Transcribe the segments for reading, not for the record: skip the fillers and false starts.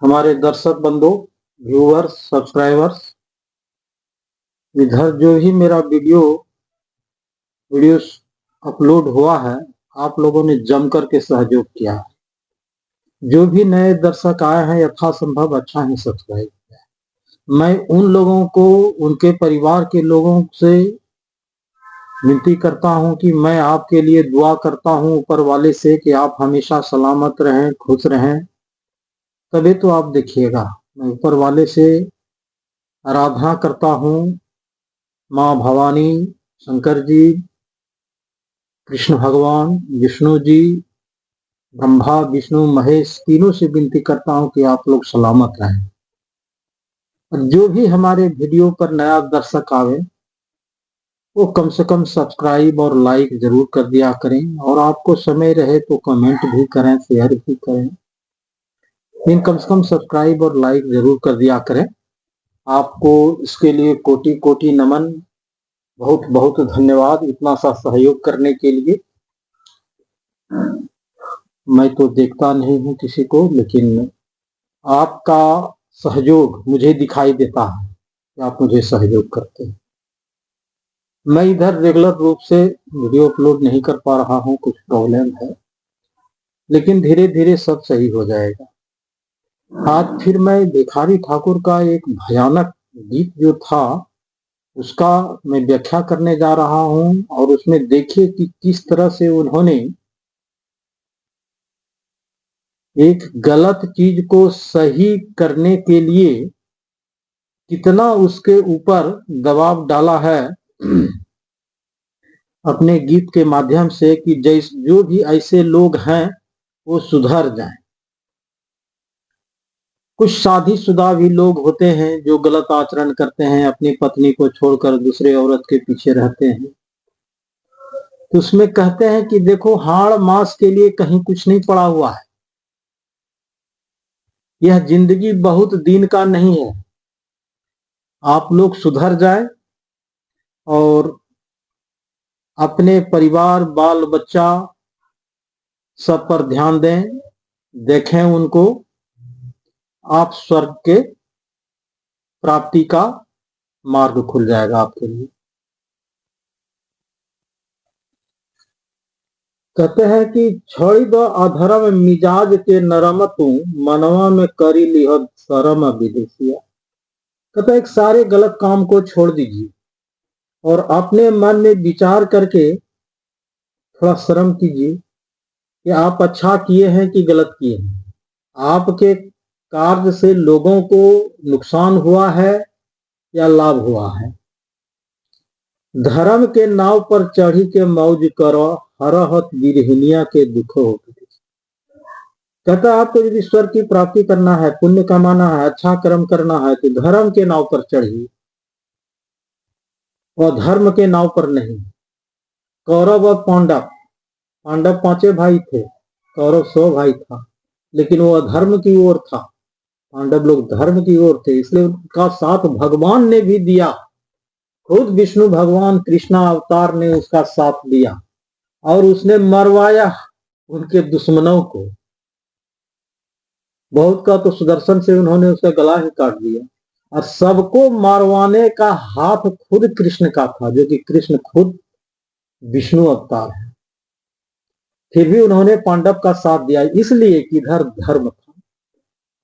हमारे दर्शक बंधु, व्यूअर्स, सब्सक्राइबर्स, इधर जो भी मेरा वीडियोस अपलोड हुआ है, आप लोगों ने जम करके सहयोग किया है। जो भी नए दर्शक आए हैं, यथासंभव अच्छा ही सब्सक्राइब किया। मैं उन लोगों को, उनके परिवार के लोगों से विनती करता हूं कि मैं आपके लिए दुआ करता हूं ऊपर वाले से कि आप हमेशा सलामत रहें, खुश रहें। तभी तो आप देखिएगा, मैं ऊपर वाले से आराधना करता हूं, माँ भवानी, शंकर जी, कृष्ण भगवान, विष्णु जी, ब्रह्मा, विष्णु, महेश, तीनों से विनती करता हूं कि आप लोग सलामत रहें। और जो भी हमारे वीडियो पर नया दर्शक आवे, वो कम से कम सब्सक्राइब और लाइक जरूर कर दिया करें, और आपको समय रहे तो कमेंट भी करें, शेयर भी करें। लेकिन कम से कम सब्सक्राइब और लाइक जरूर कर दिया करें। आपको इसके लिए कोटि कोटि नमन, बहुत बहुत धन्यवाद इतना सा सहयोग करने के लिए। मैं तो देखता नहीं हूं किसी को, लेकिन आपका सहयोग मुझे दिखाई देता है कि आप मुझे सहयोग करते हैं। मैं इधर रेगुलर रूप से वीडियो अपलोड नहीं कर पा रहा हूं, कुछ प्रॉब्लम है, लेकिन धीरे धीरे सब सही हो जाएगा। आज फिर मैं भिखारी ठाकुर का एक भयानक गीत जो था उसका मैं व्याख्या करने जा रहा हूं, और उसमें देखिए कि किस तरह से उन्होंने एक गलत चीज को सही करने के लिए कितना उसके ऊपर दबाव डाला है अपने गीत के माध्यम से, कि जो भी ऐसे लोग हैं वो सुधर जाएं। कुछ शादीशुदा भी लोग होते हैं जो गलत आचरण करते हैं, अपनी पत्नी को छोड़कर दूसरे औरत के पीछे रहते हैं। तो उसमें कहते हैं कि देखो, हाड़ मास के लिए कहीं कुछ नहीं पड़ा हुआ है, यह जिंदगी बहुत दिन का नहीं है। आप लोग सुधर जाए और अपने परिवार, बाल बच्चा सब पर ध्यान दें, देखें उनको, आप स्वर्ग के प्राप्ति का मार्ग खुल जाएगा आपके लिए। कहते हैं कि छोड़ी दो अधर्म मिजाज के नरम तू, मनवा में करी लिह शरम विदेशिया। कहते हैं सारे गलत काम को छोड़ दीजिए और अपने मन में विचार करके थोड़ा शर्म कीजिए कि आप अच्छा किए हैं कि गलत किए हैं। आपके कार्य से लोगों को नुकसान हुआ है या लाभ हुआ है। धर्म के नाव पर चढ़ी के मौज करो, हरहत बिरहिनिया के दुखो। कहता है आपको यदि स्वर्ग की प्राप्ति करना है, पुण्य कमाना है, अच्छा कर्म करना है, तो धर्म के नाव पर चढ़िए और धर्म के नाव पर नहीं। कौरव और पांडव पांचे भाई थे, कौरव 100 भाई था, लेकिन वो अधर्म की ओर था, पांडव लोग धर्म की ओर थे, इसलिए उनका साथ भगवान ने भी दिया। खुद विष्णु भगवान कृष्णा अवतार ने उसका साथ दिया और उसने मरवाया उनके दुश्मनों को। बहुत का तो सुदर्शन से उन्होंने उसका गला ही काट दिया, और सबको मारवाने का हाथ खुद कृष्ण का था, जो कि कृष्ण खुद विष्णु अवतार है। फिर भी उन्होंने पांडव का साथ दिया, इसलिए कि इधर धर्म था।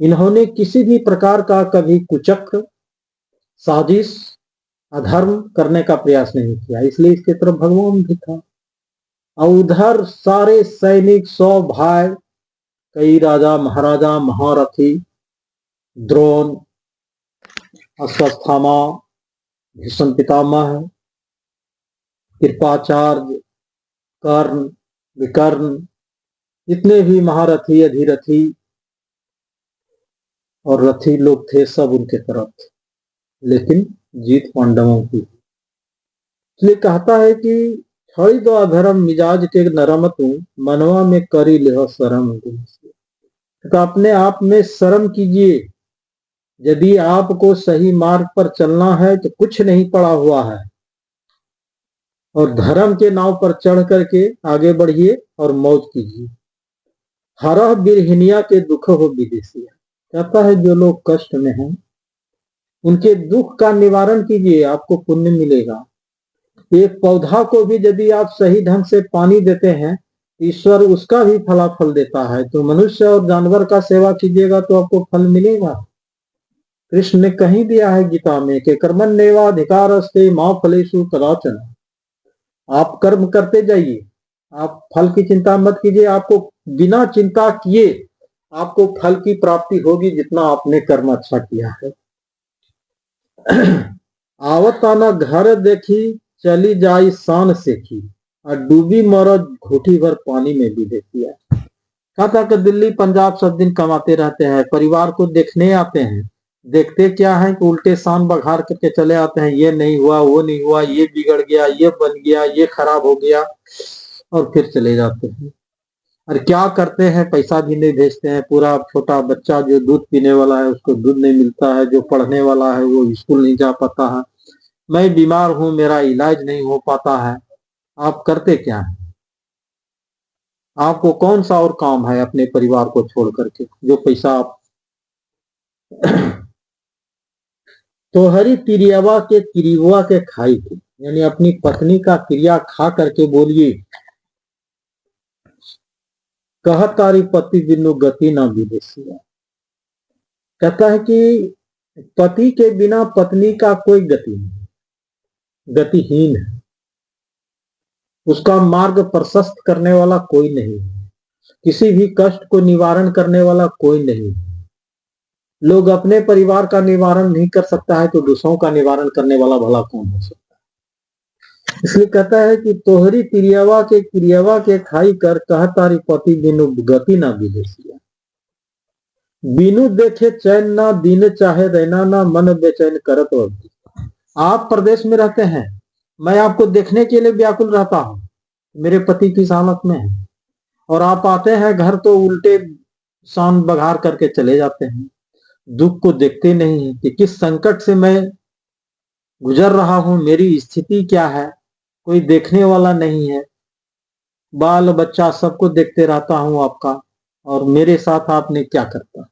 इन्होंने किसी भी प्रकार का कभी कुचक्र, साजिश, अधर्म करने का प्रयास नहीं किया, इसलिए इसके तरफ भगवान भी था। और उधर सारे सैनिक 100 भाई, कई राजा महाराजा, महारथी, द्रोण, अश्वत्थामा, भीष्म पितामह, कृपाचार्य, कर्ण, विकर्ण, जितने भी महारथी, अधिरथी और रथी लोग थे, सब उनके तरफ थे, लेकिन जीत पांडवों की। इसलिए कहता है कि छोड़ी दो अधर्म मिजाज के नरम तू, मनवा में करी ले शरम। तो अपने आप में शर्म कीजिए। यदि आपको सही मार्ग पर चलना है तो कुछ नहीं पड़ा हुआ है, और धर्म के नाव पर चढ़ करके आगे बढ़िए और मौज कीजिए। हरह बिरहिनिया के दुख हो विदेशिया। कहता है जो लोग कष्ट में हैं उनके दुख का निवारण कीजिए, आपको पुण्य मिलेगा। एक पौधा को भी यदि आप सही ढंग से पानी देते हैं, ईश्वर उसका भी फलाफल देता है। तो मनुष्य और जानवर का सेवा कीजिएगा तो आपको फल मिलेगा। कृष्ण ने कहीं दिया है गीता में कि कर्मण्येवाधिकारस्ते मा फलेषु कदाचन। आप कर्म करते जाइए, आप फल की चिंता मत कीजिए। आपको बिना चिंता किए आपको फल की प्राप्ति होगी, जितना आपने कर्म अच्छा किया है। आवत आना घर देखी, चली जाई शान सेखी, और डूबी मरद घूटी भर पानी में भी देखी है। कहा था कि दिल्ली पंजाब सब दिन कमाते रहते हैं, परिवार को देखने आते हैं, देखते क्या है कि उल्टे शान बघार करके चले आते हैं। ये नहीं हुआ, वो नहीं हुआ, ये बिगड़ गया, ये बन गया, ये खराब हो गया, और फिर चले जाते हैं। और क्या करते हैं, पैसा भी नहीं भेजते हैं। पूरा छोटा बच्चा जो दूध पीने वाला है उसको दूध नहीं मिलता है, जो पढ़ने वाला है वो स्कूल नहीं जा पाता है। मैं बीमार हूं, मेरा इलाज नहीं हो पाता है। आप करते क्या है? आपको कौन सा और काम है अपने परिवार को छोड़ करके जो पैसा आप तो हरी तिरियवा के तिरिवा के खाई थी, यानी अपनी पत्नी का क्रिया खा करके बोलिए, कह तारी पति बिनु गति ना विदेशिया। कहता है कि पति के बिना पत्नी का कोई गति नहीं, गतिहीन है। उसका मार्ग प्रशस्त करने वाला कोई नहीं है, किसी भी कष्ट को निवारण करने वाला कोई नहीं है। लोग अपने परिवार का निवारण नहीं कर सकता है तो दूसरों का निवारण करने वाला भला कौन हो सकता है। इसलिए कहता है कि तोहरी क्रियावा के खाई कर, कह तारी पति बिनु गति ना विदेशिया। बिनु देखे चैन ना, दिन चाहे रहना ना, मन बेचैन करत वक्त। आप प्रदेश में रहते हैं, मैं आपको देखने के लिए व्याकुल रहता हूं, मेरे पति किस हालत में है, और आप आते हैं घर तो उल्टे शान बघार करके चले जाते हैं। दुख को देखते नहीं है कि किस संकट से मैं गुजर रहा हूं, मेरी स्थिति क्या है, कोई देखने वाला नहीं है। बाल बच्चा सबको देखते रहता हूं आपका, और मेरे साथ आपने क्या करता।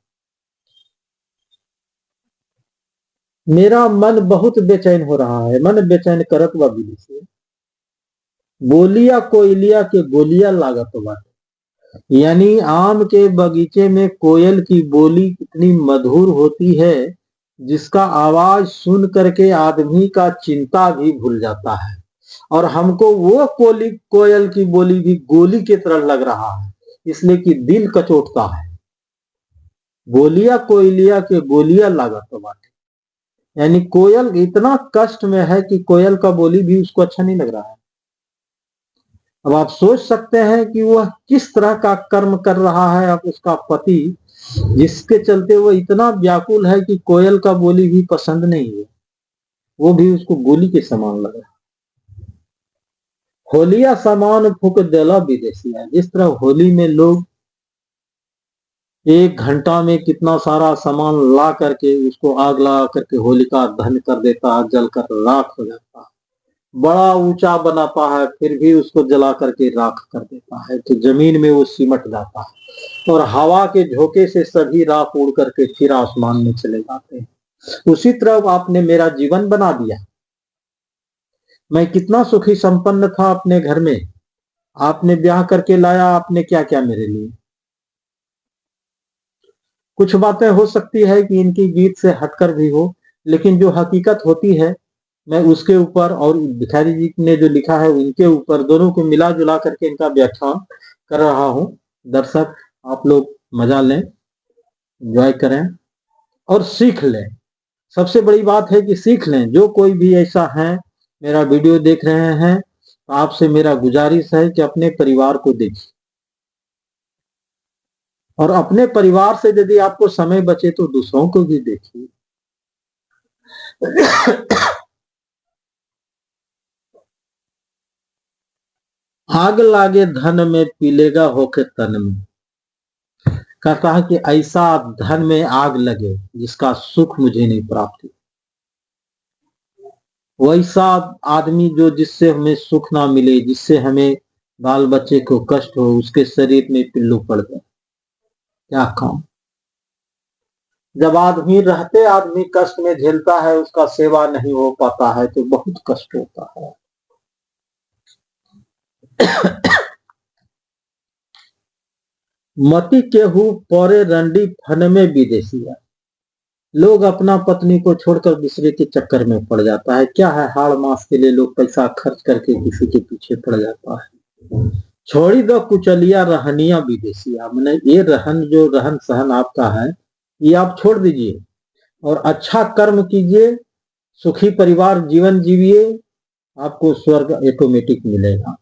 मेरा मन बहुत बेचैन हो रहा है, मन बेचैन करत व बिली से। बोलिया कोयलिया के गोलिया लागत बाटे, यानी आम के बगीचे में कोयल की बोली कितनी मधुर होती है, जिसका आवाज सुन करके आदमी का चिंता भी भूल जाता है। और हमको वो कोयल की बोली भी गोली की तरह लग रहा है, इसलिए कि दिल कचोटता है। बोलिया कोयलिया के गोलिया लागत बाटे, यानी कोयल इतना कष्ट में है कि कोयल का बोली भी उसको अच्छा नहीं लग रहा है। अब आप सोच सकते हैं कि वह किस तरह का कर्म कर रहा है। अब उसका पति, जिसके चलते वो इतना व्याकुल है कि कोयल का बोली भी पसंद नहीं है, वो भी उसको गोली के समान लगा। होलिया सामान फूक देला विदेशिया, जिस तरह होली में लोग 1 घंटा में कितना सारा सामान ला करके उसको आग लगा करके होलिका दहन कर देता है, जलकर राख हो जाता है, बड़ा ऊंचा बनाता है, फिर भी उसको जला करके राख कर देता है, तो जमीन में वो सिमट जाता है, और हवा के झोंके से सभी राख उड़ करके फिर आसमान में चले जाते हैं। उसी तरह आपने मेरा जीवन बना दिया। मैं कितना सुखी संपन्न था अपने घर में, आपने ब्याह करके लाया, आपने क्या क्या मेरे लिए। कुछ बातें हो सकती है कि इनकी गीत से हटकर भी हो, लेकिन जो हकीकत होती है मैं उसके ऊपर और भिखारी जी ने जो लिखा है उनके ऊपर, दोनों को मिला जुला करके इनका व्याख्यान कर रहा हूं। दर्शक आप लोग मजा लें, एंजॉय करें और सीख लें। सबसे बड़ी बात है कि सीख लें। जो कोई भी ऐसा है मेरा वीडियो देख रहे हैं, तो आपसे मेरा गुजारिश है कि अपने परिवार को देखिए, और अपने परिवार से यदि आपको समय बचे तो दूसरों को भी देखिए। आग लागे धन में, पीलेगा होके तन में। कहता है कि ऐसा धन में आग लगे जिसका सुख मुझे नहीं प्राप्त, वैसा आदमी जो जिससे हमें सुख ना मिले, जिससे हमें बाल बच्चे को कष्ट हो, उसके शरीर में पिल्लू पड़ जाए, क्या काम। जब आदमी रहते आदमी कष्ट में झेलता है, उसका सेवा नहीं हो पाता है तो बहुत कष्ट होता है। मति केहू पौरे रंडी फन में विदेशिया। लोग अपना पत्नी को छोड़कर दूसरे के चक्कर में पड़ जाता है। क्या है, हाड़ मास के लिए लोग पैसा खर्च करके किसी के पीछे पड़ जाता है। छोड़ी दो कुचलिया रहनिया विदेशिया, मैंने ये रहन जो रहन सहन आपका है ये आप छोड़ दीजिए और अच्छा कर्म कीजिए, सुखी परिवार जीवन जीविए, आपको स्वर्ग ऑटोमेटिक मिलेगा।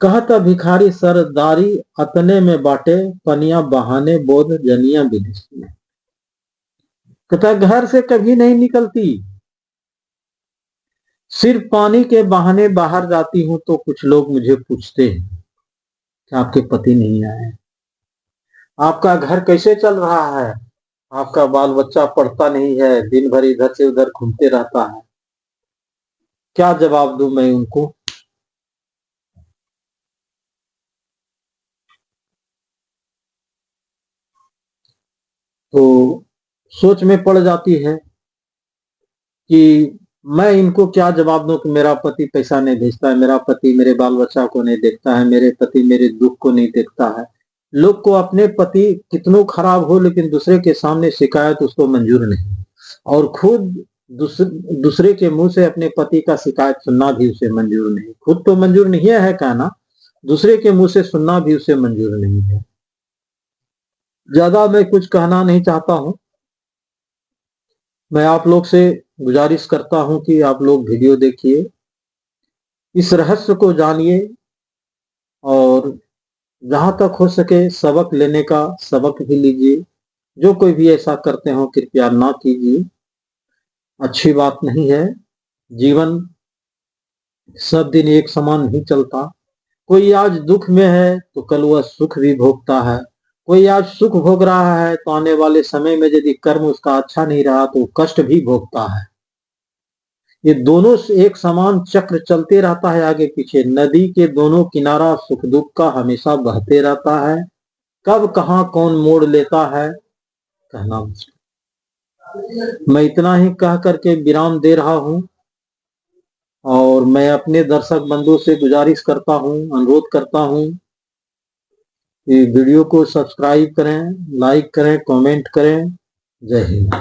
कहता भिखारी सरदारी अतने में बाटे, पनिया बहाने बोध जनिया विदेशिया। कहता घर से कभी नहीं निकलती, सिर्फ पानी के बहाने बाहर जाती हूं तो कुछ लोग मुझे पूछते हैं कि आपके पति नहीं आए, आपका घर कैसे चल रहा है, आपका बाल बच्चा पढ़ता नहीं है, दिन भर इधर से उधर घूमते रहता है। क्या जवाब दूं मैं उनको। तो सोच में पड़ जाती है कि मैं इनको क्या जवाब दूं कि मेरा पति पैसा नहीं भेजता है, मेरा पति मेरे बाल बच्चा को नहीं देखता है, मेरे पति मेरे दुख को नहीं देखता है। लोग को अपने पति कितनों खराब हो लेकिन दूसरे के सामने शिकायत उसको मंजूर नहीं, और खुद दूसरे के मुंह से अपने पति का शिकायत सुनना भी उसे मंजूर नहीं। खुद तो मंजूर नहीं है कहना, दूसरे के मुंह से सुनना भी उसे मंजूर नहीं है। ज्यादा मैं कुछ कहना नहीं चाहता हूं। मैं आप लोग से गुजारिश करता हूं कि आप लोग वीडियो देखिए, इस रहस्य को जानिए और जहां तक हो सके सबक लेने का सबक भी लीजिए। जो कोई भी ऐसा करते हो कृपया ना कीजिए, अच्छी बात नहीं है। जीवन सब दिन एक समान नहीं चलता। कोई आज दुख में है तो कल वह सुख भी भोगता है, कोई आज सुख भोग रहा है तो आने वाले समय में यदि कर्म उसका अच्छा नहीं रहा तो कष्ट भी भोगता है। ये दोनों एक समान चक्र चलते रहता है आगे पीछे। नदी के दोनों किनारा सुख दुख का हमेशा बहते रहता है। कब कहां कौन मोड़ लेता है कहना मुश्किल। मैं इतना ही कह करके विराम दे रहा हूं और मैं अपने दर्शक बंधु से गुजारिश करता हूं, अनुरोध करता हूं कि वीडियो को सब्सक्राइब करें, लाइक करें, कमेंट करें। जय हिंद।